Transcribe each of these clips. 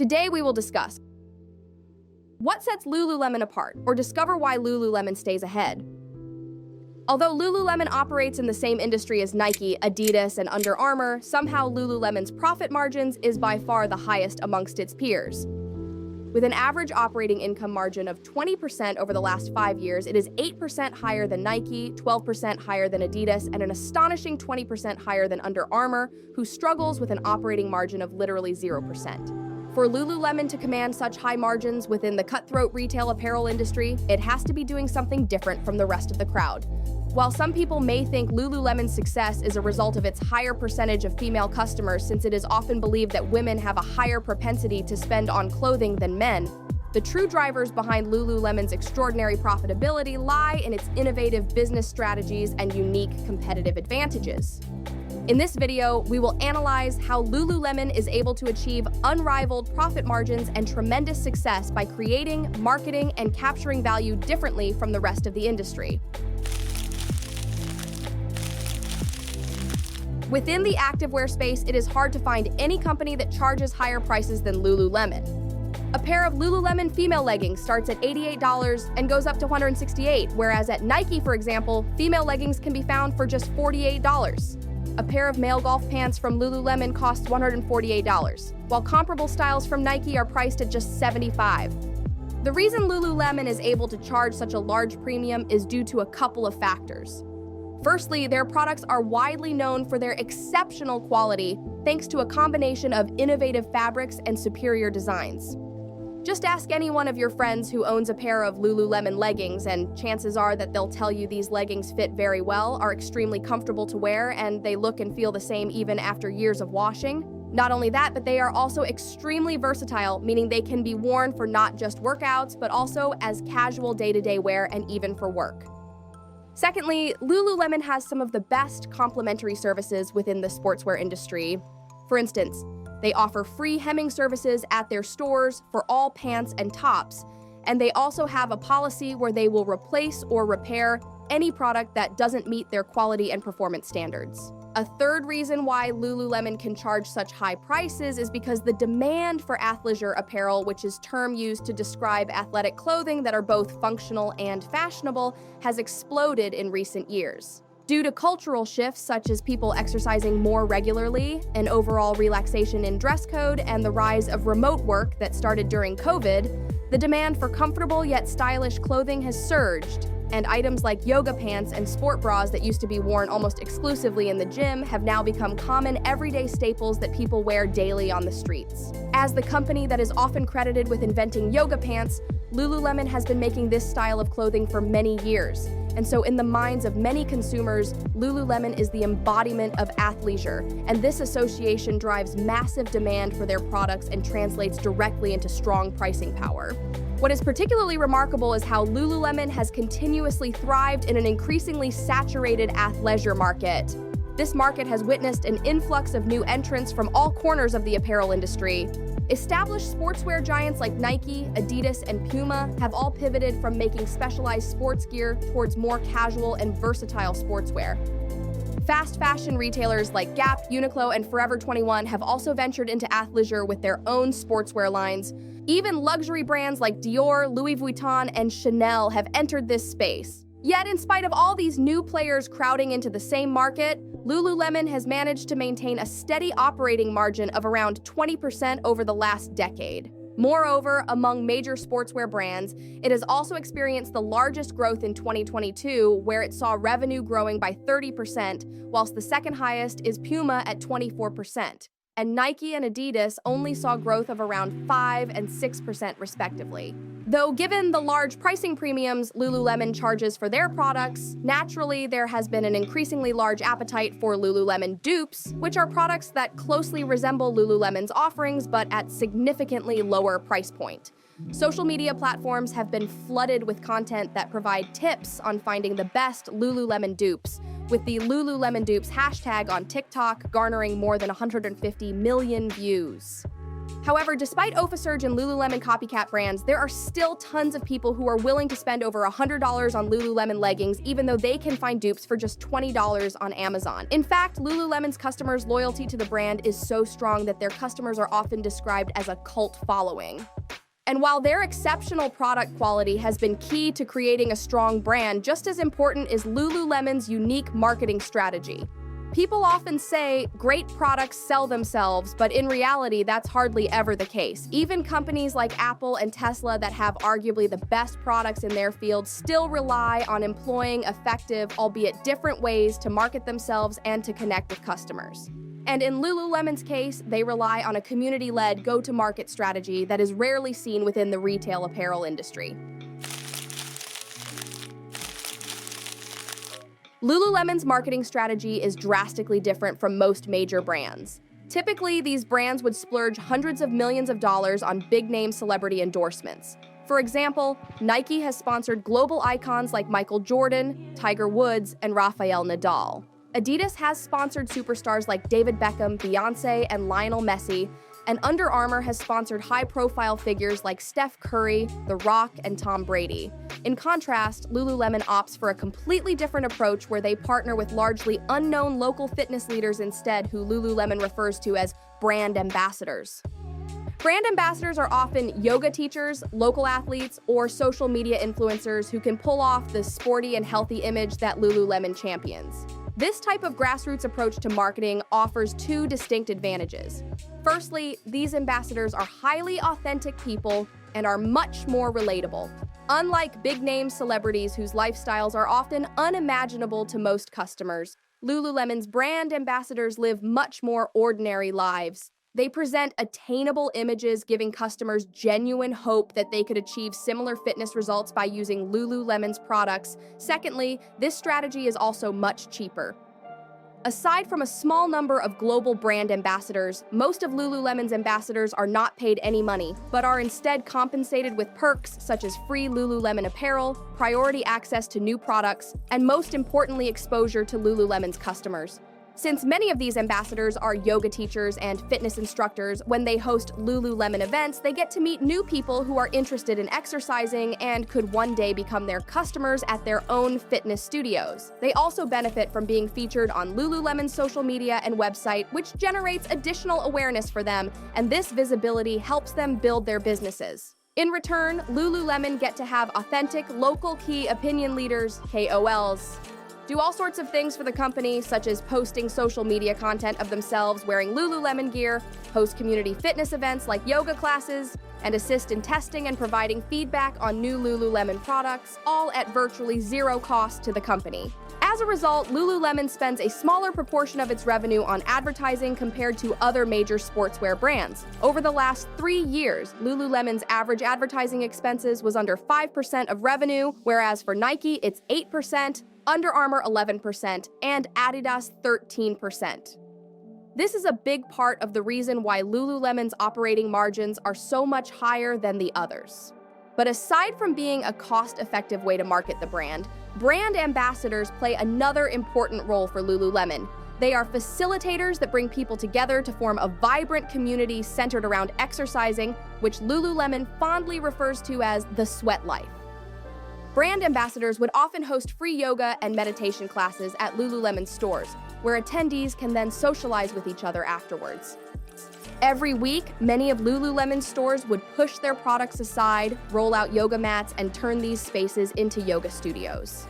Today we will discuss what sets Lululemon apart, or discover why Lululemon stays ahead. Although Lululemon operates in the same industry as Nike, Adidas, and Under Armour, somehow Lululemon's profit margins is by far the highest amongst its peers. With an average operating income margin of 20% over the last 5 years, it is 8% higher than Nike, 12% higher than Adidas, and an astonishing 20% higher than Under Armour, who struggles with an operating margin of literally 0%. For Lululemon to command such high margins within the cutthroat retail apparel industry, it has to be doing something different from the rest of the crowd. While some people may think Lululemon's success is a result of its higher percentage of female customers, since it is often believed that women have a higher propensity to spend on clothing than men, the true drivers behind Lululemon's extraordinary profitability lie in its innovative business strategies and unique competitive advantages. In this video, we will analyze how Lululemon is able to achieve unrivaled profit margins and tremendous success by creating, marketing, and capturing value differently from the rest of the industry. Within the activewear space, it is hard to find any company that charges higher prices than Lululemon. A pair of Lululemon female leggings starts at $88 and goes up to $168, whereas at Nike, for example, female leggings can be found for just $48. A pair of male golf pants from Lululemon costs $148, while comparable styles from Nike are priced at just $75. The reason Lululemon is able to charge such a large premium is due to a couple of factors. Firstly, their products are widely known for their exceptional quality, thanks to a combination of innovative fabrics and superior designs. Just ask any one of your friends who owns a pair of Lululemon leggings, and chances are that they'll tell you these leggings fit very well, are extremely comfortable to wear, and they look and feel the same even after years of washing. Not only that, but they are also extremely versatile, meaning they can be worn for not just workouts, but also as casual day-to-day wear and even for work. Secondly, Lululemon has some of the best complementary services within the sportswear industry. For instance, they offer free hemming services at their stores for all pants and tops, and they also have a policy where they will replace or repair any product that doesn't meet their quality and performance standards. A third reason why Lululemon can charge such high prices is because the demand for athleisure apparel, which is a term used to describe athletic clothing that are both functional and fashionable, has exploded in recent years. Due to cultural shifts such as people exercising more regularly, an overall relaxation in dress code, and the rise of remote work that started during COVID, the demand for comfortable yet stylish clothing has surged, and items like yoga pants and sport bras that used to be worn almost exclusively in the gym have now become common everyday staples that people wear daily on the streets. As the company that is often credited with inventing yoga pants, Lululemon has been making this style of clothing for many years. And so in the minds of many consumers, Lululemon is the embodiment of athleisure, and this association drives massive demand for their products and translates directly into strong pricing power. What is particularly remarkable is how Lululemon has continuously thrived in an increasingly saturated athleisure market. This market has witnessed an influx of new entrants from all corners of the apparel industry. Established sportswear giants like Nike, Adidas, and Puma have all pivoted from making specialized sports gear towards more casual and versatile sportswear. Fast fashion retailers like Gap, Uniqlo, and Forever 21 have also ventured into athleisure with their own sportswear lines. Even luxury brands like Dior, Louis Vuitton, and Chanel have entered this space. Yet, in spite of all these new players crowding into the same market, Lululemon has managed to maintain a steady operating margin of around 20% over the last decade. Moreover, among major sportswear brands, it has also experienced the largest growth in 2022, where it saw revenue growing by 30%, whilst the second highest is Puma at 24%. And Nike and Adidas only saw growth of around 5% and 6% respectively. Though given the large pricing premiums Lululemon charges for their products, naturally there has been an increasingly large appetite for Lululemon dupes, which are products that closely resemble Lululemon's offerings but at significantly lower price point. Social media platforms have been flooded with content that provide tips on finding the best Lululemon dupes, with the Lululemon dupes hashtag on TikTok garnering more than 150 million views. However, despite oversurge and Lululemon copycat brands, there are still tons of people who are willing to spend over $100 on Lululemon leggings, even though they can find dupes for just $20 on Amazon. In fact, Lululemon's customers' loyalty to the brand is so strong that their customers are often described as a cult following. And while their exceptional product quality has been key to creating a strong brand, just as important is Lululemon's unique marketing strategy. People often say great products sell themselves, but in reality, that's hardly ever the case. Even companies like Apple and Tesla that have arguably the best products in their field still rely on employing effective, albeit different ways to market themselves and to connect with customers. And in Lululemon's case, they rely on a community-led go-to-market strategy that is rarely seen within the retail apparel industry. Lululemon's marketing strategy is drastically different from most major brands. Typically, these brands would splurge hundreds of millions of dollars on big-name celebrity endorsements. For example, Nike has sponsored global icons like Michael Jordan, Tiger Woods, and Rafael Nadal. Adidas has sponsored superstars like David Beckham, Beyoncé, and Lionel Messi, and Under Armour has sponsored high-profile figures like Steph Curry, The Rock, and Tom Brady. In contrast, Lululemon opts for a completely different approach where they partner with largely unknown local fitness leaders instead, who Lululemon refers to as brand ambassadors. Brand ambassadors are often yoga teachers, local athletes, or social media influencers who can pull off the sporty and healthy image that Lululemon champions. This type of grassroots approach to marketing offers two distinct advantages. Firstly, these ambassadors are highly authentic people and are much more relatable. Unlike big-name celebrities whose lifestyles are often unimaginable to most customers, Lululemon's brand ambassadors live much more ordinary lives. They present attainable images, giving customers genuine hope that they could achieve similar fitness results by using Lululemon's products. Secondly, this strategy is also much cheaper. Aside from a small number of global brand ambassadors, most of Lululemon's ambassadors are not paid any money, but are instead compensated with perks such as free Lululemon apparel, priority access to new products, and most importantly, exposure to Lululemon's customers. Since many of these ambassadors are yoga teachers and fitness instructors, when they host Lululemon events, they get to meet new people who are interested in exercising and could one day become their customers at their own fitness studios. They also benefit from being featured on Lululemon's social media and website, which generates additional awareness for them, and this visibility helps them build their businesses. In return, Lululemon get to have authentic, local key opinion leaders, KOLs, do all sorts of things for the company, such as posting social media content of themselves wearing Lululemon gear, host community fitness events like yoga classes, and assist in testing and providing feedback on new Lululemon products, all at virtually zero cost to the company. As a result, Lululemon spends a smaller proportion of its revenue on advertising compared to other major sportswear brands. Over the last 3 years, Lululemon's average advertising expenses was under 5% of revenue, whereas for Nike, it's 8%, Under Armour 11%, and Adidas 13%. This is a big part of the reason why Lululemon's operating margins are so much higher than the others. But aside from being a cost-effective way to market the brand ambassadors play another important role for Lululemon. They are facilitators that bring people together to form a vibrant community centered around exercising, which Lululemon fondly refers to as the sweat life. Brand ambassadors would often host free yoga and meditation classes at Lululemon stores, where attendees can then socialize with each other afterwards. Every week, many of Lululemon stores would push their products aside, roll out yoga mats, and turn these spaces into yoga studios.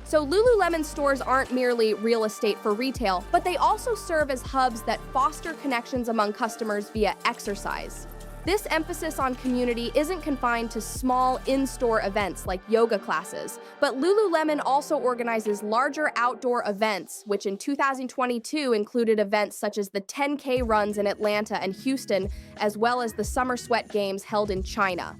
So Lululemon stores aren't merely real estate for retail, but they also serve as hubs that foster connections among customers via exercise. This emphasis on community isn't confined to small in-store events like yoga classes, but Lululemon also organizes larger outdoor events, which in 2022 included events such as the 10K runs in Atlanta and Houston, as well as the Summer Sweat Games held in China.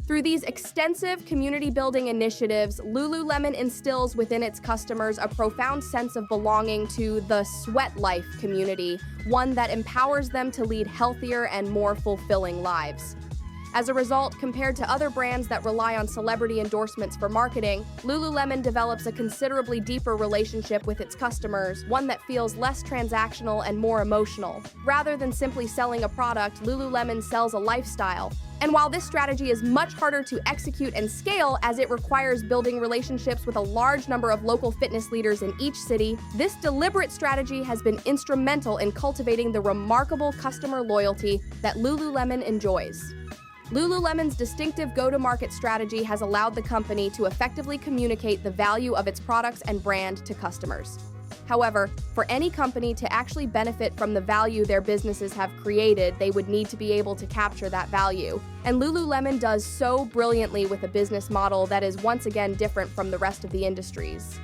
Through these extensive community-building initiatives, Lululemon instills within its customers a profound sense of belonging to the sweat life community, one that empowers them to lead healthier and more fulfilling lives. As a result, compared to other brands that rely on celebrity endorsements for marketing, Lululemon develops a considerably deeper relationship with its customers, one that feels less transactional and more emotional. Rather than simply selling a product, Lululemon sells a lifestyle. And while this strategy is much harder to execute and scale as it requires building relationships with a large number of local fitness leaders in each city, this deliberate strategy has been instrumental in cultivating the remarkable customer loyalty that Lululemon enjoys. Lululemon's distinctive go-to-market strategy has allowed the company to effectively communicate the value of its products and brand to customers. However, for any company to actually benefit from the value their businesses have created, they would need to be able to capture that value. And Lululemon does so brilliantly with a business model that is once again different from the rest of the industries.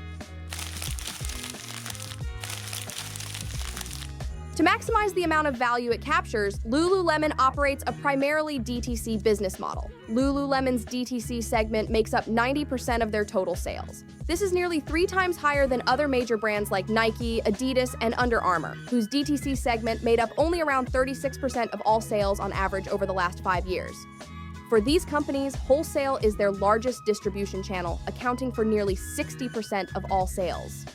To maximize the amount of value it captures, Lululemon operates a primarily DTC business model. Lululemon's DTC segment makes up 90% of their total sales. This is nearly 3 times higher than other major brands like Nike, Adidas, and Under Armour, whose DTC segment made up only around 36% of all sales on average over the last 5 years. For these companies, wholesale is their largest distribution channel, accounting for nearly 60% of all sales.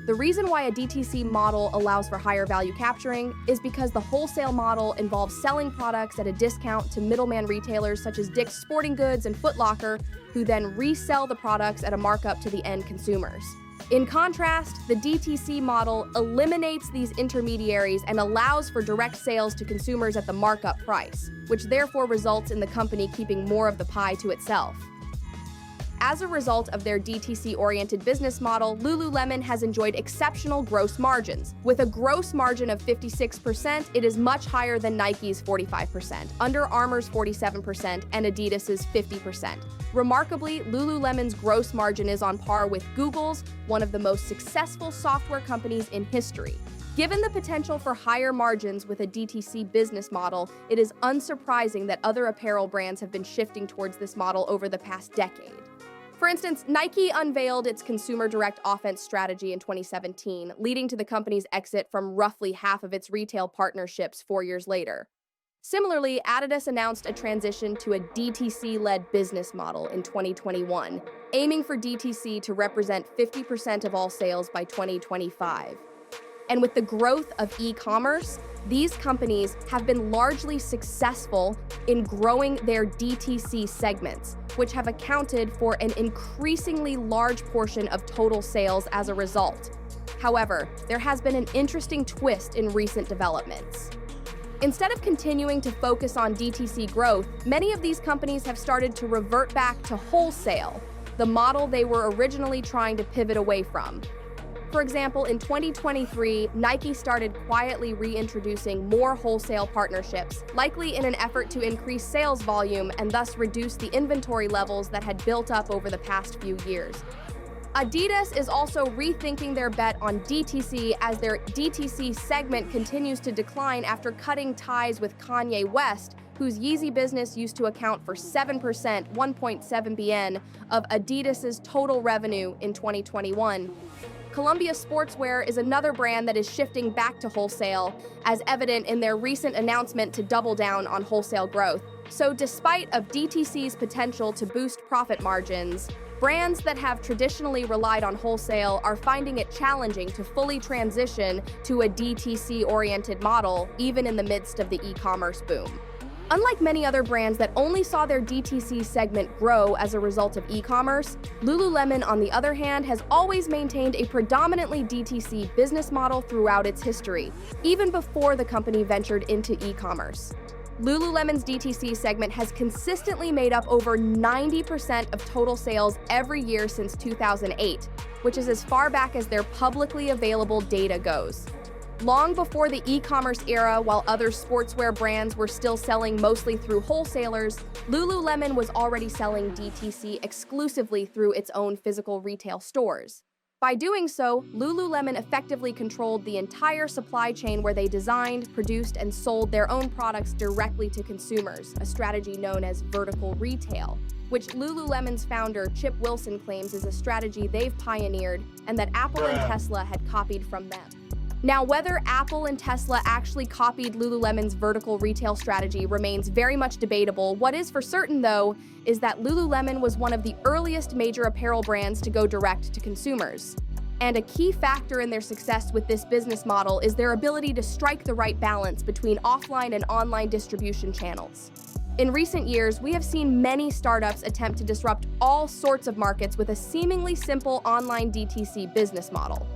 The reason why a DTC model allows for higher value capturing is because the wholesale model involves selling products at a discount to middleman retailers such as Dick's Sporting Goods and Foot Locker, who then resell the products at a markup to the end consumers. In contrast, the DTC model eliminates these intermediaries and allows for direct sales to consumers at the markup price, which therefore results in the company keeping more of the pie to itself. As a result of their DTC-oriented business model, Lululemon has enjoyed exceptional gross margins. With a gross margin of 56%, it is much higher than Nike's 45%, Under Armour's 47%, and Adidas's 50%. Remarkably, Lululemon's gross margin is on par with Google's, one of the most successful software companies in history. Given the potential for higher margins with a DTC business model, it is unsurprising that other apparel brands have been shifting towards this model over the past decade. For instance, Nike unveiled its consumer direct offense strategy in 2017, leading to the company's exit from roughly half of its retail partnerships 4 years later. Similarly, Adidas announced a transition to a DTC-led business model in 2021, aiming for DTC to represent 50% of all sales by 2025. And with the growth of e-commerce, these companies have been largely successful in growing their DTC segments, which have accounted for an increasingly large portion of total sales as a result. However, there has been an interesting twist in recent developments. Instead of continuing to focus on DTC growth, many of these companies have started to revert back to wholesale, the model they were originally trying to pivot away from. For example, in 2023, Nike started quietly reintroducing more wholesale partnerships, likely in an effort to increase sales volume and thus reduce the inventory levels that had built up over the past few years. Adidas is also rethinking their bet on DTC as their DTC segment continues to decline after cutting ties with Kanye West, whose Yeezy business used to account for 7%, 1.7 billion, of Adidas's total revenue in 2021. Columbia Sportswear is another brand that is shifting back to wholesale, as evident in their recent announcement to double down on wholesale growth. So despite of DTC's potential to boost profit margins, brands that have traditionally relied on wholesale are finding it challenging to fully transition to a DTC-oriented model, even in the midst of the e-commerce boom. Unlike many other brands that only saw their DTC segment grow as a result of e-commerce, Lululemon, on the other hand, has always maintained a predominantly DTC business model throughout its history, even before the company ventured into e-commerce. Lululemon's DTC segment has consistently made up over 90% of total sales every year since 2008, which is as far back as their publicly available data goes. Long before the e-commerce era, while other sportswear brands were still selling mostly through wholesalers, Lululemon was already selling DTC exclusively through its own physical retail stores. By doing so, Lululemon effectively controlled the entire supply chain where they designed, produced, and sold their own products directly to consumers, a strategy known as vertical retail, which Lululemon's founder Chip Wilson claims is a strategy they've pioneered and that Apple and Tesla had copied from them. Now, whether Apple and Tesla actually copied Lululemon's vertical retail strategy remains very much debatable. What is for certain, though, is that Lululemon was one of the earliest major apparel brands to go direct to consumers. And a key factor in their success with this business model is their ability to strike the right balance between offline and online distribution channels. In recent years, we have seen many startups attempt to disrupt all sorts of markets with a seemingly simple online DTC business model.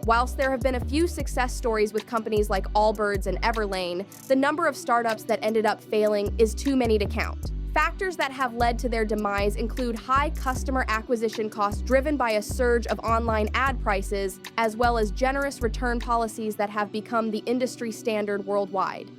Whilst there have been a few success stories with companies like Allbirds and Everlane, the number of startups that ended up failing is too many to count. Factors that have led to their demise include high customer acquisition costs driven by a surge of online ad prices, as well as generous return policies that have become the industry standard worldwide.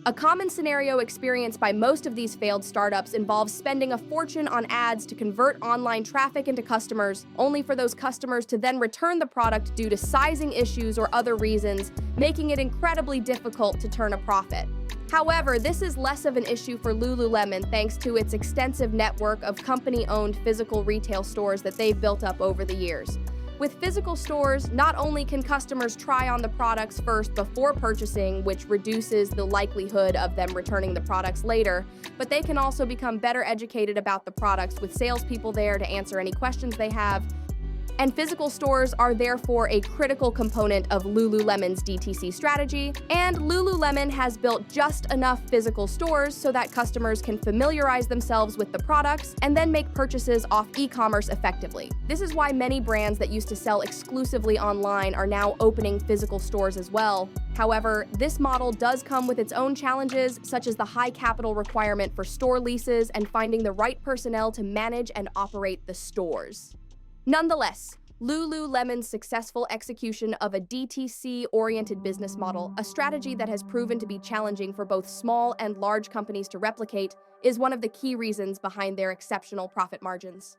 A common scenario experienced by most of these failed startups involves spending a fortune on ads to convert online traffic into customers, only for those customers to then return the product due to sizing issues or other reasons, making it incredibly difficult to turn a profit. However, this is less of an issue for Lululemon thanks to its extensive network of company-owned physical retail stores that they've built up over the years. With physical stores, not only can customers try on the products first before purchasing, which reduces the likelihood of them returning the products later, but they can also become better educated about the products with salespeople there to answer any questions they have. And physical stores are therefore a critical component of Lululemon's DTC strategy, and Lululemon has built just enough physical stores so that customers can familiarize themselves with the products and then make purchases off e-commerce effectively. This is why many brands that used to sell exclusively online are now opening physical stores as well. However, this model does come with its own challenges, such as the high capital requirement for store leases and finding the right personnel to manage and operate the stores. Nonetheless, Lululemon's successful execution of a DTC-oriented business model, a strategy that has proven to be challenging for both small and large companies to replicate, is one of the key reasons behind their exceptional profit margins.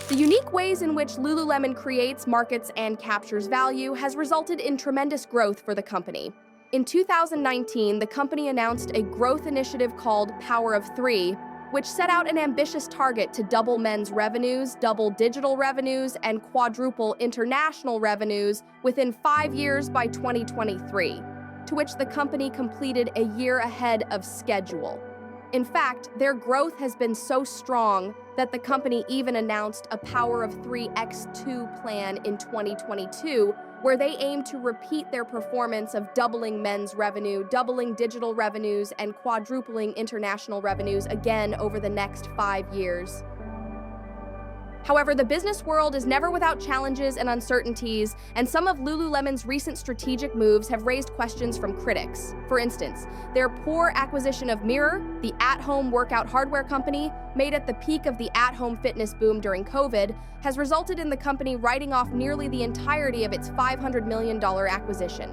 The unique ways in which Lululemon creates, markets, and captures value has resulted in tremendous growth for the company. In 2019, the company announced a growth initiative called Power of Three, which set out an ambitious target to double men's revenues, double digital revenues, and quadruple international revenues within 5 years by 2023, to which the company completed a year ahead of schedule. In fact, their growth has been so strong that the company even announced a Power of 3x2 plan in 2022, where they aim to repeat their performance of doubling men's revenue, doubling digital revenues, and quadrupling international revenues again over the next 5 years. However, the business world is never without challenges and uncertainties, and some of Lululemon's recent strategic moves have raised questions from critics. For instance, their poor acquisition of Mirror, the at-home workout hardware company, made at the peak of the at-home fitness boom during COVID, has resulted in the company writing off nearly the entirety of its $500 million acquisition.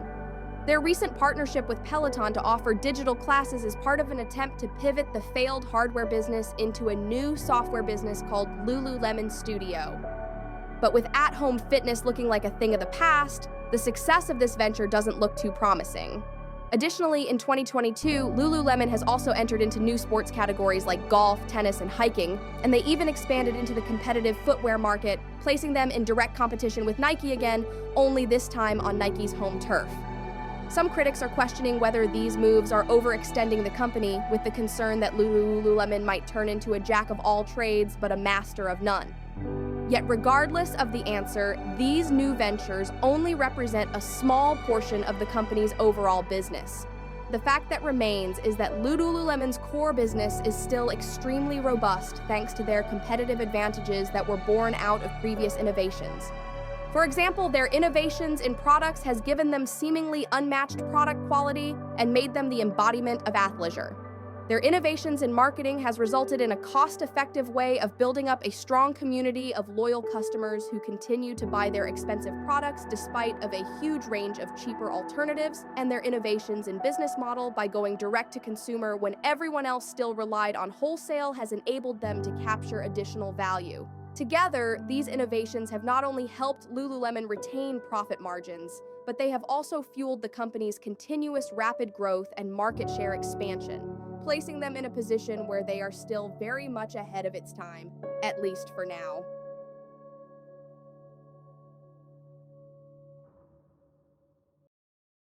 Their recent partnership with Peloton to offer digital classes is part of an attempt to pivot the failed hardware business into a new software business called Lululemon Studio. But with at-home fitness looking like a thing of the past, the success of this venture doesn't look too promising. Additionally, in 2022, Lululemon has also entered into new sports categories like golf, tennis, and hiking, and they even expanded into the competitive footwear market, placing them in direct competition with Nike again, only this time on Nike's home turf. Some critics are questioning whether these moves are overextending the company, with the concern that Lululemon might turn into a jack of all trades but a master of none. Yet regardless of the answer, these new ventures only represent a small portion of the company's overall business. The fact that remains is that Lululemon's core business is still extremely robust thanks to their competitive advantages that were born out of previous innovations. For example, their innovations in products has given them seemingly unmatched product quality and made them the embodiment of athleisure. Their innovations in marketing has resulted in a cost-effective way of building up a strong community of loyal customers who continue to buy their expensive products despite of a huge range of cheaper alternatives, and their innovations in business model by going direct to consumer when everyone else still relied on wholesale has enabled them to capture additional value. Together, these innovations have not only helped Lululemon retain profit margins, but they have also fueled the company's continuous rapid growth and market share expansion, placing them in a position where they are still very much ahead of its time, at least for now.